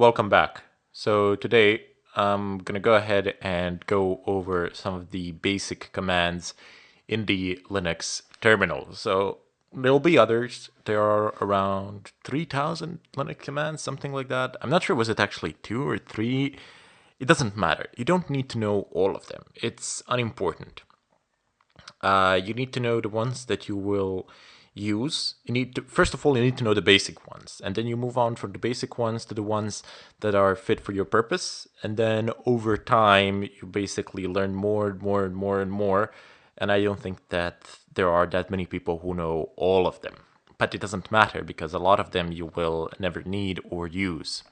Welcome back. So today I'm going to go ahead and go over some of the basic commands in the Linux terminal. So there'll be others. There are around 3,000 Linux commands, something like that. I'm not sure, was it actually 2 or 3? It doesn't matter. You don't need to know all of them. It's unimportant. You need to know the ones that you will use. First of all, you need to know the basic ones, and then you move on from the basic ones to the ones that are fit for your purpose. And then over time, you basically learn more and more and more and more. And I don't think that there are that many people who know all of them. But it doesn't matter because a lot of them you will never need or use,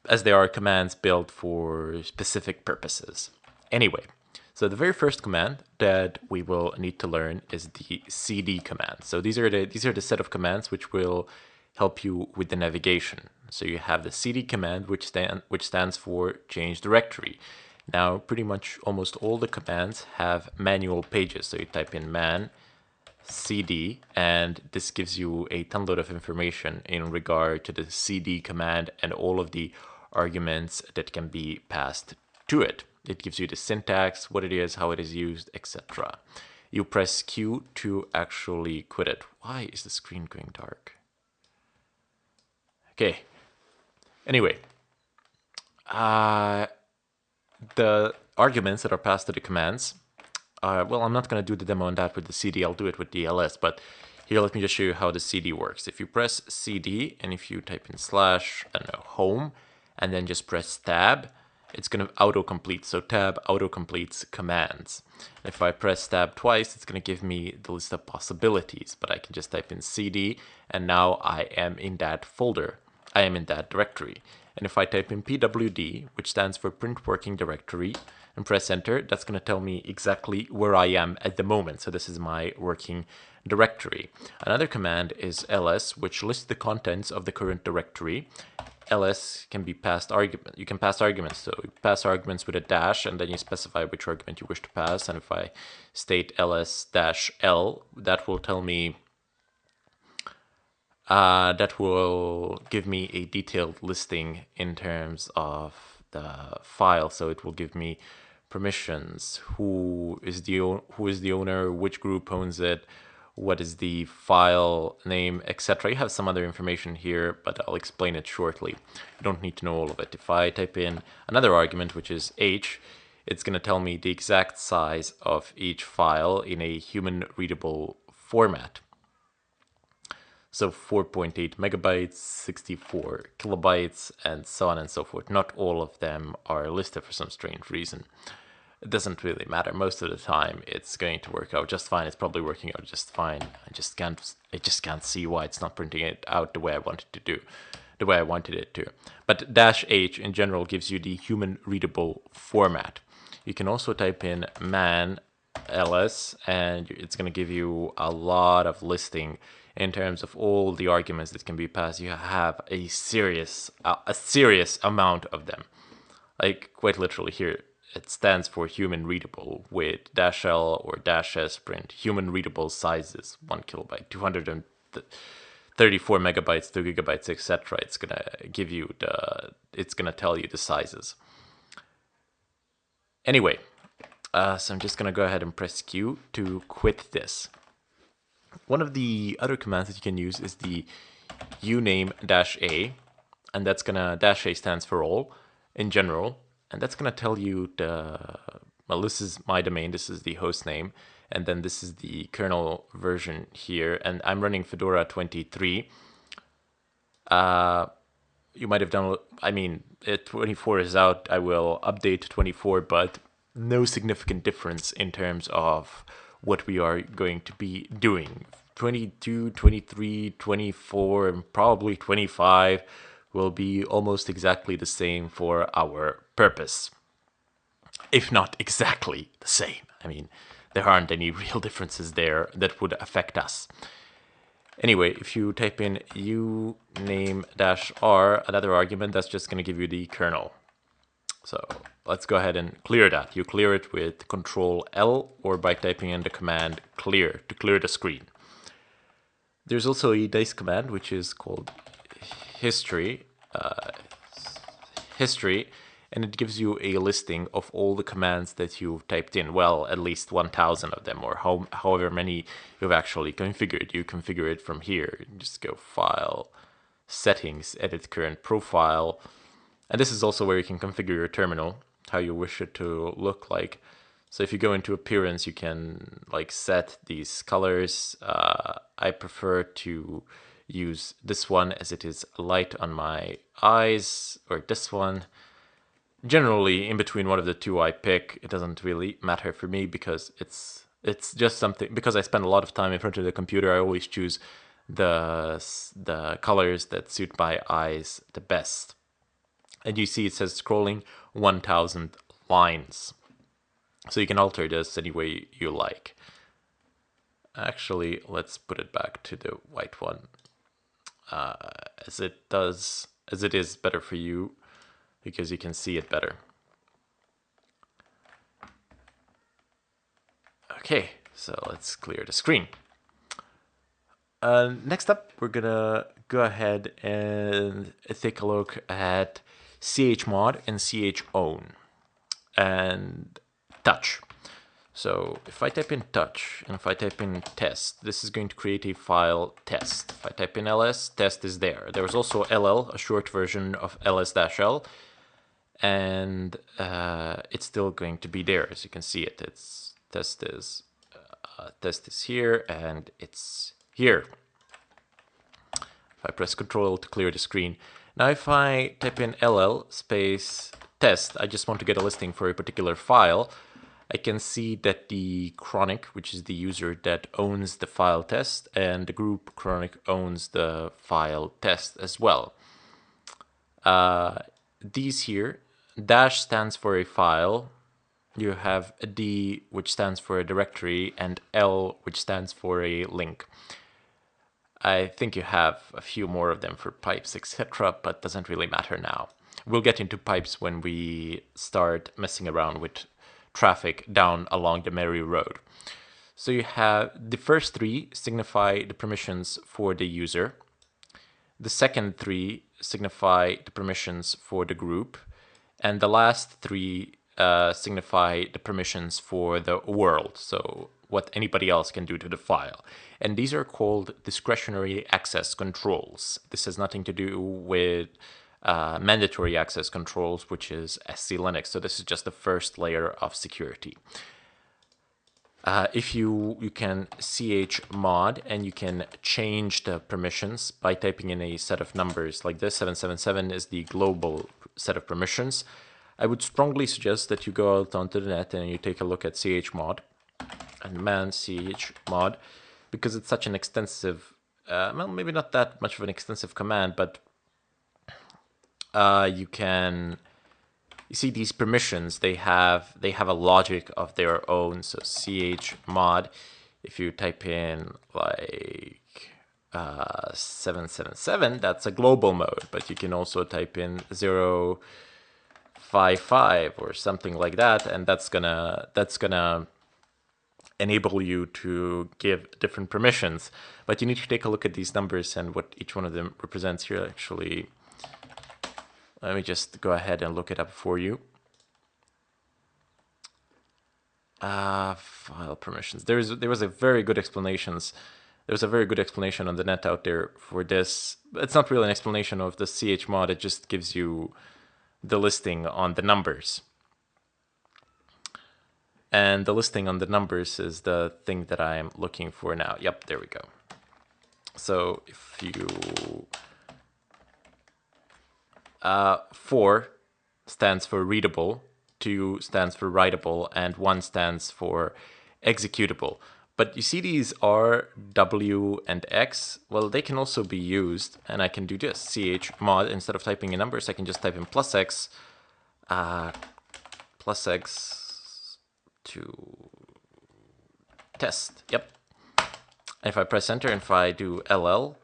as they are commands built for specific purposes. Anyway, so the very first command that we will need to learn is the cd command. So these are the set of commands which will help you with the navigation. So you have the cd command, which stands for change directory. Now, pretty much almost all the commands have manual pages. So you type in man cd, and this gives you a ton load of information in regard to the cd command and all of the arguments that can be passed to it. It gives you the syntax, what it is, how it is used, etc. You press Q to actually quit it. Why is the screen going dark? Okay. Anyway, the arguments that are passed to the commands, well, I'm not going to do the demo on that with the CD, I'll do it with the ls, but here let me just show you how the CD works. If you press CD and if you type in slash, I don't know, home, and then just press tab, it's going to autocomplete. So tab autocompletes commands. If I press tab twice, it's going to give me the list of possibilities, but I can just type in CD, and now I am in that folder. I am in that directory. And if I type in pwd, which stands for print working directory, and press enter, that's going to tell me exactly where I am at the moment. So this is my working directory. Another command is ls, which lists the contents of the current directory. ls can be passed argument. You can pass arguments. So you pass arguments with a dash, and then you specify which argument you wish to pass. And if I state ls-l, that will tell me that will give me a detailed listing in terms of the file. So it will give me permissions, who is the owner, which group owns it, what is the file name, etc. You have some other information here, but I'll explain it shortly. You don't need to know all of it. If I type in another argument, which is h, it's going to tell me the exact size of each file in a human readable format. So 4.8 megabytes, 64 kilobytes, and so on and so forth. Not all of them are listed for some strange reason. It doesn't really matter. Most of the time, it's going to work out just fine. It's probably working out just fine. I just can't see why it's not printing it out the way I wanted to do, the way I wanted it to. But -h in general gives you the human readable format. You can also type in man ls, and it's going to give you a lot of listing in terms of all the arguments that can be passed. You have a serious amount of them. Like, quite literally here, it stands for human readable with -l or -s print. Human readable sizes, 1 kilobyte, 234 megabytes, 2 gigabytes, etc. It's gonna give you it's gonna tell you the sizes. Anyway, so I'm just gonna go ahead and press Q to quit this. One of the other commands that you can use is the uname-a, and that's gonna, -a stands for all in general, and that's gonna tell you well, this is my domain, this is the host name, and then this is the kernel version here, and I'm running Fedora 23. You might have done, 24 is out, I will update 24, but no significant difference in terms of what we are going to be doing. 22, 23, 24, and probably 25 will be almost exactly the same for our purpose. If not exactly the same. I mean, there aren't any real differences there that would affect us. Anyway, if you type in uname-r, another argument, that's just going to give you the kernel. So let's go ahead and clear that. You clear it with Control L or by typing in the command clear to clear the screen. There's also a dice command which is called history, and it gives you a listing of all the commands that you've typed in. Well, at least 1,000 of them, or however many you've actually configured. You configure it from here. You just go File, Settings, Edit Current Profile. And this is also where you can configure your terminal, how you wish it to look like. So if you go into Appearance, you can like set these colors. I prefer to use this one as it is light on my eyes, or this one. Generally, in between one of the two I pick, it doesn't really matter for me because it's just something, because I spend a lot of time in front of the computer. I always choose the colors that suit my eyes the best. And you see it says scrolling 1,000 lines. So you can alter this any way you like. Actually, let's put it back to the white one, as it is better for you, because you can see it better. Okay, so let's clear the screen. Next up, we're gonna go ahead and take a look at chmod and chown and touch. So if I type in touch and if I type in test, this is going to create a file test. If I type in ls, test is there. There's also ll, a short version of ls-l, and it's still going to be there. As you can see it, it's test is here and it's here. If I press Control to clear the screen. Now if I type in ll space test, I just want to get a listing for a particular file. I can see that the chronic, which is the user that owns the file test, and the group chronic owns the file test as well. These here, dash stands for a file. You have a D, which stands for a directory, and L, which stands for a link. I think you have a few more of them for pipes, etc., but doesn't really matter now. We'll get into pipes when we start messing around with traffic down along the merry road. So you have the first three signify the permissions for the user. The second three signify the permissions for the group. And the last three signify the permissions for the world, so what anybody else can do to the file. And these are called discretionary access controls. This has nothing to do with mandatory access controls, which is SC Linux. So this is just the first layer of security. If you can chmod and you can change the permissions by typing in a set of numbers like this. 777 is the global set of permissions. I would strongly suggest that you go out onto the net and you take a look at chmod and man chmod, because it's such an extensive, well, maybe not that much of an extensive command, but you see these permissions, they have a logic of their own. So chmod, if you type in like 777, that's a global mode, but you can also type in 055 or something like that, and that's gonna enable you to give different permissions. But you need to take a look at these numbers and what each one of them represents here. Actually, let me just go ahead and look it up for you. File permissions. There was a very good explanation on the net out there for this. It's not really an explanation of the chmod. It just gives you the listing on the numbers. And the listing on the numbers is the thing that I'm looking for now. Yep, there we go. So if you 4 stands for readable, 2 stands for writable, and 1 stands for executable. But you see these R, W, and X? Well, they can also be used, and I can do this. chmod, instead of typing in numbers, I can just type in +X to test. Yep. And if I press enter and if I do ll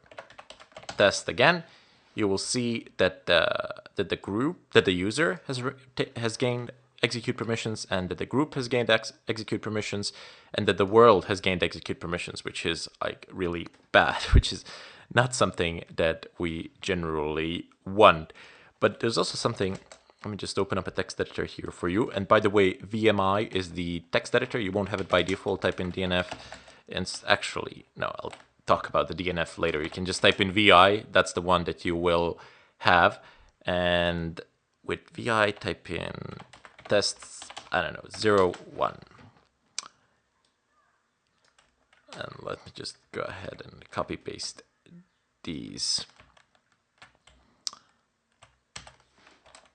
test again, you will see that the user has gained execute permissions, and that the group has gained execute permissions, and that the world has gained execute permissions, which is like really bad, which is not something that we generally want. But there's also something, let me just open up a text editor here for you. And by the way, VMI is the text editor. You won't have it by default. Type in DNF. And actually, no, I'll talk about the DNF later. You can just type in VI. That's the one that you will have. And with VI, type in tests, I don't know, 0, 1. And let me just go ahead and copy paste these.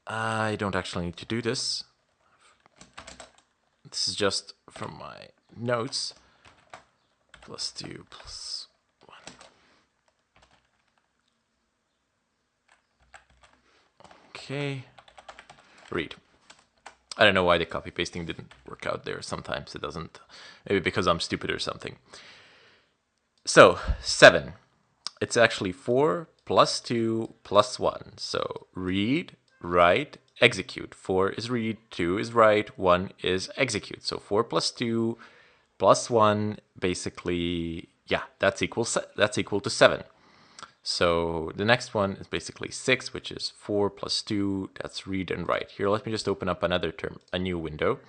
I don't actually need to do this. This is just from my notes. +2 + 1. Okay. Read. I don't know why the copy pasting didn't work out there. Sometimes it doesn't. Maybe because I'm stupid or something. So 7. It's actually 4 + 2 + 1. So read, write, execute. 4 is read, 2 is write, 1 is execute. So 4 + 2 + 1, basically, yeah, that's equal to 7. So the next one is basically 6, which is 4 + 2, that's read and write. Here, let me just open up another term, a new window,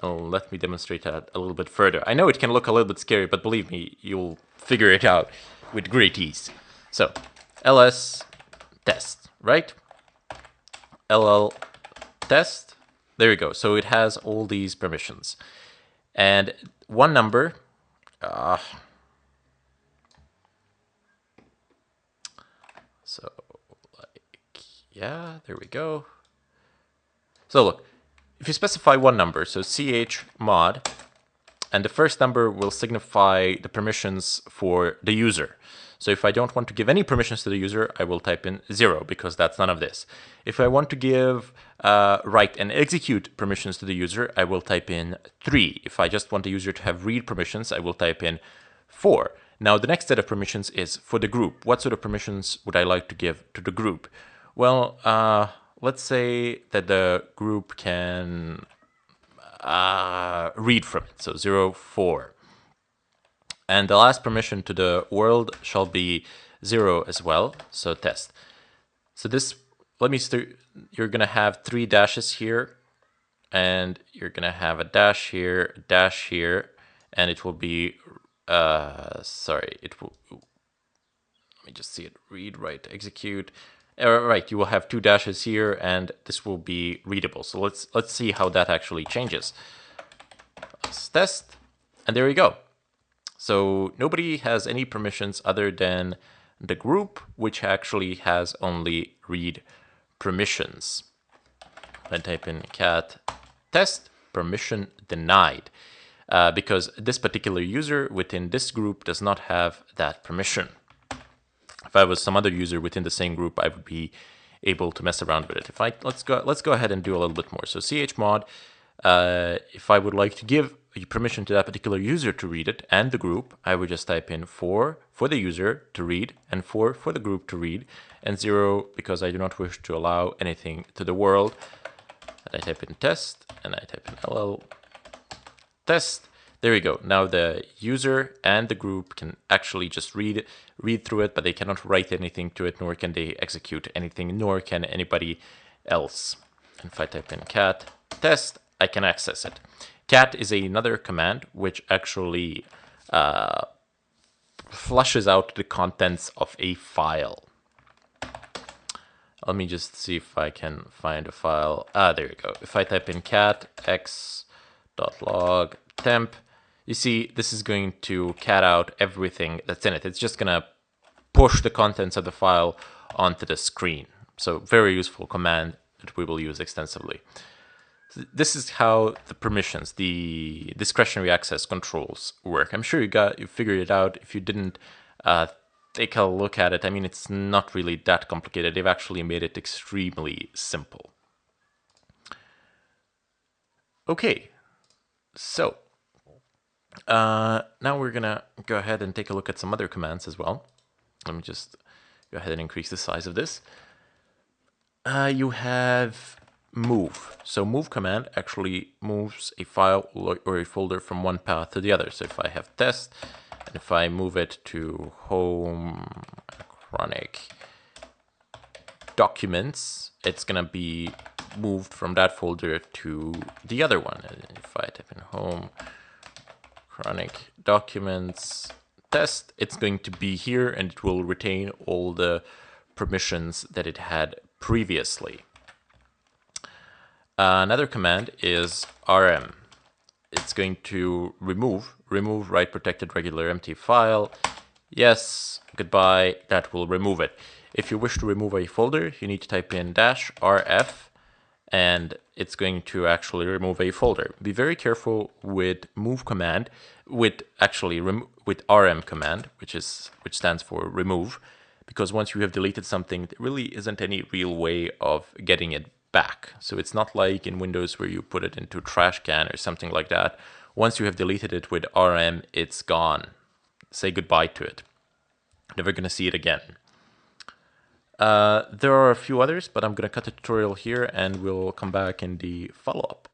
and let me demonstrate that a little bit further. I know it can look a little bit scary, but believe me, you'll figure it out with great ease. So ls test, right? ll test, there you go. So it has all these permissions. And one number, so like, yeah, there we go. So look, if you specify one number, so chmod, and the first number will signify the permissions for the user. So if I don't want to give any permissions to the user, I will type in 0 because that's none of this. If I want to give write and execute permissions to the user, I will type in 3. If I just want the user to have read permissions, I will type in 4. Now the next set of permissions is for the group. What sort of permissions would I like to give to the group? Well, let's say that the group can read from it, so 0, 4. And the last permission to the world shall be 0 as well, so test. So this, let me start, you're gonna have 3 dashes here, and you're gonna have a dash here, and it will be, it will, let me just see it, read, write, execute. Right, you will have 2 dashes here, and this will be readable. So let's see how that actually changes. Let's test, and there you go. So nobody has any permissions other than the group, which actually has only read permissions. I type in cat test permission denied, because this particular user within this group does not have that permission. If I was some other user within the same group, I would be able to mess around with it. If I let's go ahead and do a little bit more. So chmod, if I would like to give permission to that particular user to read it and the group, I would just type in 4 for the user to read and 4 for the group to read, and 0 because I do not wish to allow anything to the world. And I type in test, and I type in ll test. There we go. Now the user and the group can actually just read through it, but they cannot write anything to it, nor can they execute anything, nor can anybody else. And if I type in cat test, I can access it. Cat is another command which actually flushes out the contents of a file. Let me just see if I can find a file. There you go. If I type in cat x.log temp, you see this is going to cat out everything that's in it. It's just going to push the contents of the file onto the screen. So very useful command that we will use extensively. This is how the permissions, the discretionary access controls work. I'm sure you figured it out. If you didn't, take a look at it. I mean, it's not really that complicated. They've actually made it extremely simple. Okay, so now we're gonna go ahead and take a look at some other commands as well. Let me just go ahead and increase the size of this. You have move. So move command actually moves a file or a folder from one path to the other. So if I have test And if I move it to home chronic documents, it's gonna be moved from that folder to the other one. And if I type in home chronic documents test, it's going to be here and it will retain all the permissions that it had previously. Another command is rm. It's going to remove write protected regular empty file. Yes, goodbye, that will remove it. If you wish to remove a folder, you need to type in -rf, and it's going to actually remove a folder. Be very careful with move command, with rm command, which stands for remove, because once you have deleted something, there really isn't any real way of getting it back. So it's not like in Windows where you put it into a trash can or something like that. Once you have deleted it with rm, it's gone. Say goodbye to it. Never gonna see it again. There are a few others, but I'm gonna cut the tutorial here and we'll come back in the follow-up.